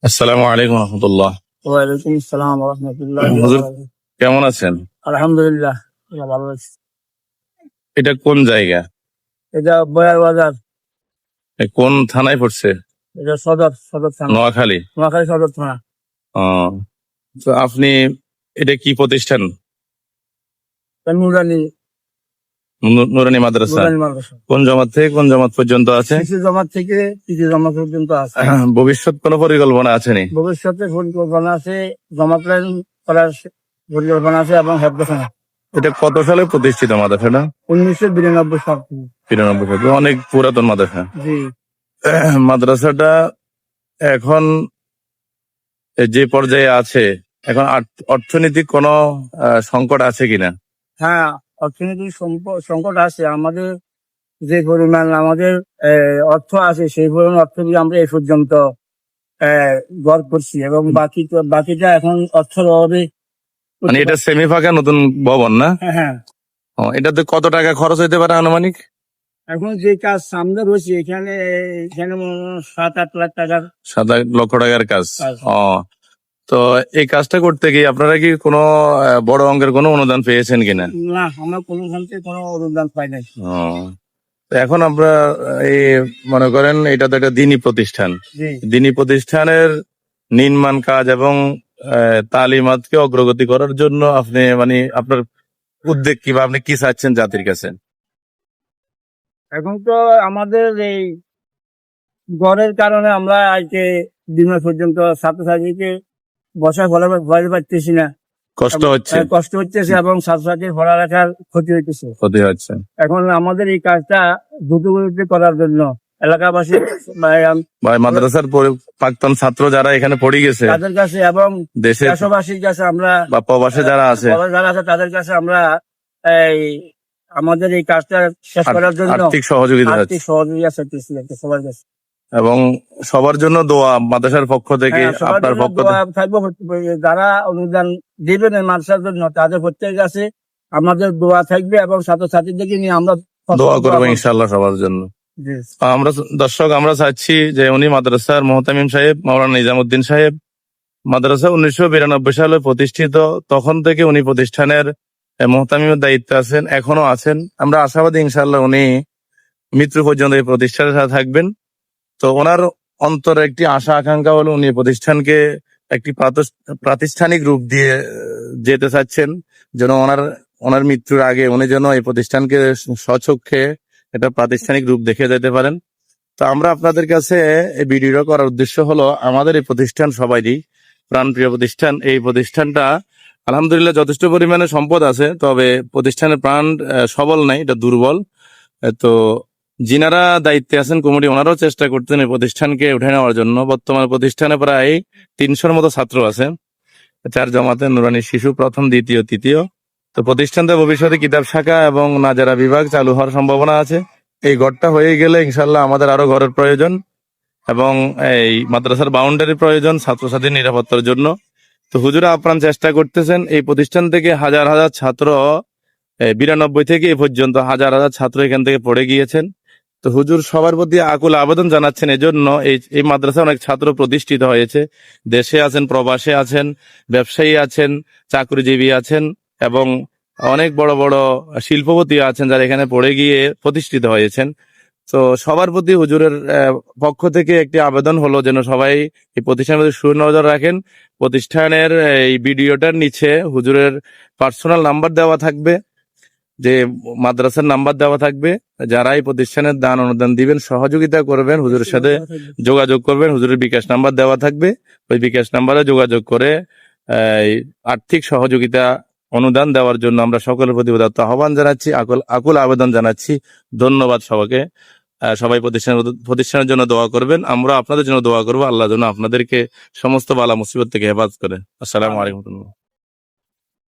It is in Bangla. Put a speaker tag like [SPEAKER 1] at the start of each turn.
[SPEAKER 1] আসসালামু আলাইকুম রহমতুল্লাহ।
[SPEAKER 2] ওয়ালাইকুম আসসালাম ওয়া রাহমাতুল্লাহি ওয়া
[SPEAKER 1] হুজুর
[SPEAKER 2] বারাকাতুহু।
[SPEAKER 1] কেমন আছেন?
[SPEAKER 2] আলহামদুলিল্লাহ, আল্লাহ ভালো আছি।
[SPEAKER 1] এটা কোন জায়গা?
[SPEAKER 2] এটা বয়ার বাজার,
[SPEAKER 1] কোন থানায় পড়ছে?
[SPEAKER 2] এটা সদর থানা,
[SPEAKER 1] নোয়াখালী।
[SPEAKER 2] নোয়াখালী সদর থানা।
[SPEAKER 1] আহ, তো আপনি এটা কি প্রতিষ্ঠান?
[SPEAKER 2] এটা নুরানি
[SPEAKER 1] নুরানি মাদ্রাসা।
[SPEAKER 2] নুরানি মাদ্রাসা।
[SPEAKER 1] কোন জামাত থেকে কোন জামাত পর্যন্ত আছে?
[SPEAKER 2] শিশু জমাত থেকে তৃতীয় জমাত পর্যন্ত আছে।
[SPEAKER 1] ভবিষ্যৎ কোনো পরিকল্পনা আছে নি?
[SPEAKER 2] ভবিষ্যতে পরিকল্পনা আছে, জমাত লাইন করার পরিকল্পনা আছে এবং হেফাজত।
[SPEAKER 1] এটা কত সালে প্রতিষ্ঠিত মাদ্রাসাটা?
[SPEAKER 2] 1992 সাল থেকে।
[SPEAKER 1] 93 সালে, অনেক পুরাতন মাদ্রাসা।
[SPEAKER 2] জি,
[SPEAKER 1] মাদ্রাসাটা এখন যে পর্যায়ে আছে, এখন অর্থনৈতিক কোনো সংকট আছে কিনা?
[SPEAKER 2] হ্যাঁ, অর্থনৈতিক সংকট আছে। আমাদের যে পরিমাণ আমাদের অর্থ আছে, সেই পরিমাণ অর্থ দিয়ে আমরা এই পর্যন্ত গড় করছি এবং বাকিটা এখন অর্থের অভাবে।
[SPEAKER 1] মানে এটা সেমি ফাঁকা নতুন ভবন না?
[SPEAKER 2] হ্যাঁ হ্যাঁ।
[SPEAKER 1] এটাতে কত টাকা খরচ হইতে পারে আনুমানিক?
[SPEAKER 2] এখন যে কাজ সামনে রয়েছে এখানে এখানে 7-8 লাখ টাকার
[SPEAKER 1] 7 লক্ষ টাকার কাজ।
[SPEAKER 2] কাজ।
[SPEAKER 1] তো এই কাজটা করতে গিয়ে আপনারা কি কোনো বড় অঙ্কের কোনো অনুদান পেয়েছেন কিনা?
[SPEAKER 2] না, আমরা কোনোখান থেকে কোনো অনুদান পাই নাই।
[SPEAKER 1] তো এখন আমরা এই মনে করেন এটা তো একটা দিনী প্রতিষ্ঠান।
[SPEAKER 2] জি,
[SPEAKER 1] দিনী প্রতিষ্ঠানের নির্মাণ কাজ এবং তালিমাতকে অগ্রগতি করার জন্য আপনি মানে আপনার উদ্যোগ কি বা আপনি কি চাচ্ছেন জাতির কাছে?
[SPEAKER 2] এখন তো আমাদের এই গড়ের কারণে আমরা আজকে দিন পর্যন্ত ছাত্রছাত্রীকে বসা ভয় পাচ্ছি না,
[SPEAKER 1] কষ্ট হচ্ছে।
[SPEAKER 2] কষ্ট হচ্ছে এবং ছাত্রছাত্রীর পড়ালেখার ক্ষতি হইতেছে।
[SPEAKER 1] ক্ষতি হচ্ছে।
[SPEAKER 2] এখন আমাদের এই কাজটা দ্রুতগতিতে করার জন্য এলাকাবাসী
[SPEAKER 1] ভাই মাদ্রাসার প্রাক্তন ছাত্র যারা এখানে পড়ে গেছে
[SPEAKER 2] তাদের কাছে এবং
[SPEAKER 1] দেশের
[SPEAKER 2] দেশবাসীর কাছে আমরা
[SPEAKER 1] বা প্রবাসে যারা আছে
[SPEAKER 2] তাদের কাছে আমরা এই আমাদের এই কাজটা শেষ করার জন্য
[SPEAKER 1] আর্থিক সহযোগিতা
[SPEAKER 2] চাইতেছি সবার কাছে।
[SPEAKER 1] এবং সবার জন্য দোয়া মাদ্রাসার পক্ষ থেকে, আপনার পক্ষ থেকে
[SPEAKER 2] থাকবো। যারা অনুদান দিবেন এই মাদ্রাসার জন্য তাদের প্রত্যেকের কাছে আমাদের দোয়া থাকবে এবং ছাত্রছাত্রীদেরকে নিয়ে আমরা
[SPEAKER 1] দোয়া করবো ইনশাআল্লাহ সবার জন্য। আমরা দর্শক আমরা চাচ্ছি যে উনি মাদ্রাসার মোহতামিম সাহেব মাওলানা নিজামুদ্দিন সাহেব মাদ্রাসা 1992 সালে প্রতিষ্ঠিত, তখন থেকে উনি প্রতিষ্ঠানের মোহতামিমের দায়িত্বে আছেন, এখনো আছেন। আমরা আশাবাদী ইনশাআল্লাহ উনি মৃত্যু পর্যন্ত এই প্রতিষ্ঠানের সাথে থাকবেন। তো ওনার অন্তরে একটি আশা আকাঙ্ক্ষা হলো উনি প্রতিষ্ঠানকে একটি প্রাতিষ্ঠানিক রূপ দিয়ে যেতে চাচ্ছেন, যেন ওনার মৃত্যুর আগে উনি যেন এই প্রতিষ্ঠানকে স্বচক্ষে এটা প্রাতিষ্ঠানিক রূপ দেখে যেতে পারেন। তো আমরা আপনাদের কাছে এই ভিডিওটা করার উদ্দেশ্য হলো আমাদের এই প্রতিষ্ঠান সবারই প্রাণপ্রিয় প্রতিষ্ঠান। এই প্রতিষ্ঠানটা আলহামদুলিল্লাহ যথেষ্ট পরিমাণে সম্পদ আছে, তবে প্রতিষ্ঠানের প্রাণ সবল নাই, এটা দুর্বল। তো যিনারা দায়িত্বে আছেন কমিটি, ওনারাও চেষ্টা করতেন এই প্রতিষ্ঠানকে উঠে নেওয়ার জন্য। বর্তমানে প্রতিষ্ঠানে প্রায় 300-র মতো ছাত্র আছে, 4 জমাতে নুরানি শিশু প্রথম, দ্বিতীয়, তৃতীয়। তো প্রতিষ্ঠানটা ভবিষ্যতে কিতাব শাখা এবং নাজারা বিভাগ চালু হওয়ার সম্ভাবনা আছে। এই ঘরটা হয়ে গেলে ইনশাল্লাহ আমাদের আরো ঘরের প্রয়োজন এবং এই মাদ্রাসার বাউন্ডারি প্রয়োজন ছাত্রছাত্রীর নিরাপত্তার জন্য। তো হুজুরা আপ্রাণ চেষ্টা করতেছেন এই প্রতিষ্ঠান থেকে হাজার হাজার ছাত্র 92 থেকে এ পর্যন্ত হাজার হাজার ছাত্র এখান থেকে পড়ে গিয়েছেন। তো হুজুর সবার প্রতি আকুল আবেদন জানাচ্ছেন, এজন্য এই মাদ্রাসায় অনেক ছাত্র প্রতিষ্ঠিত হয়েছে। দেশে আছেন, প্রবাসে আছেন, ব্যবসায়ী আছেন, চাকরিজীবী আছেন এবং অনেক বড় বড় শিল্পপতি আছেন যারা এখানে পড়ে গিয়ে প্রতিষ্ঠিত হয়েছেন। তো সবার প্রতি হুজুরের পক্ষ থেকে একটি আবেদন হলো যেন সবাই এই প্রতিষ্ঠানের প্রতি সুনজর রাখেন। প্রতিষ্ঠানের এই ভিডিওটার নিচে হুজুরের পার্সোনাল নাম্বার দেওয়া থাকবে, যে মাদ্রাসার নাম্বার দেওয়া থাকবে। যারা এই প্রতিষ্ঠানের দান অনুদান দিবেন, সহযোগিতা করবেন, হুজুরের সাথে যোগাযোগ করবেন। হুজুরের বিকাশ নাম্বার দেওয়া থাকবে, ওই বিকাশ নাম্বারে যোগাযোগ করে আর্থিক সহযোগিতা অনুদান দেওয়ার জন্য আমরা সকলের প্রতি উদাত্ত আহ্বান জানাচ্ছি, আকুল আবেদন জানাচ্ছি। ধন্যবাদ সবাইকে। সবাই প্রতিষ্ঠানের জন্য দোয়া করবেন, আমরা আপনাদের জন্য দোয়া করবো। আল্লাহ যেন আপনাদেরকে সমস্ত বালা মুসিবত থেকে হেফাজত করে। আসসালামু আলাইকুম।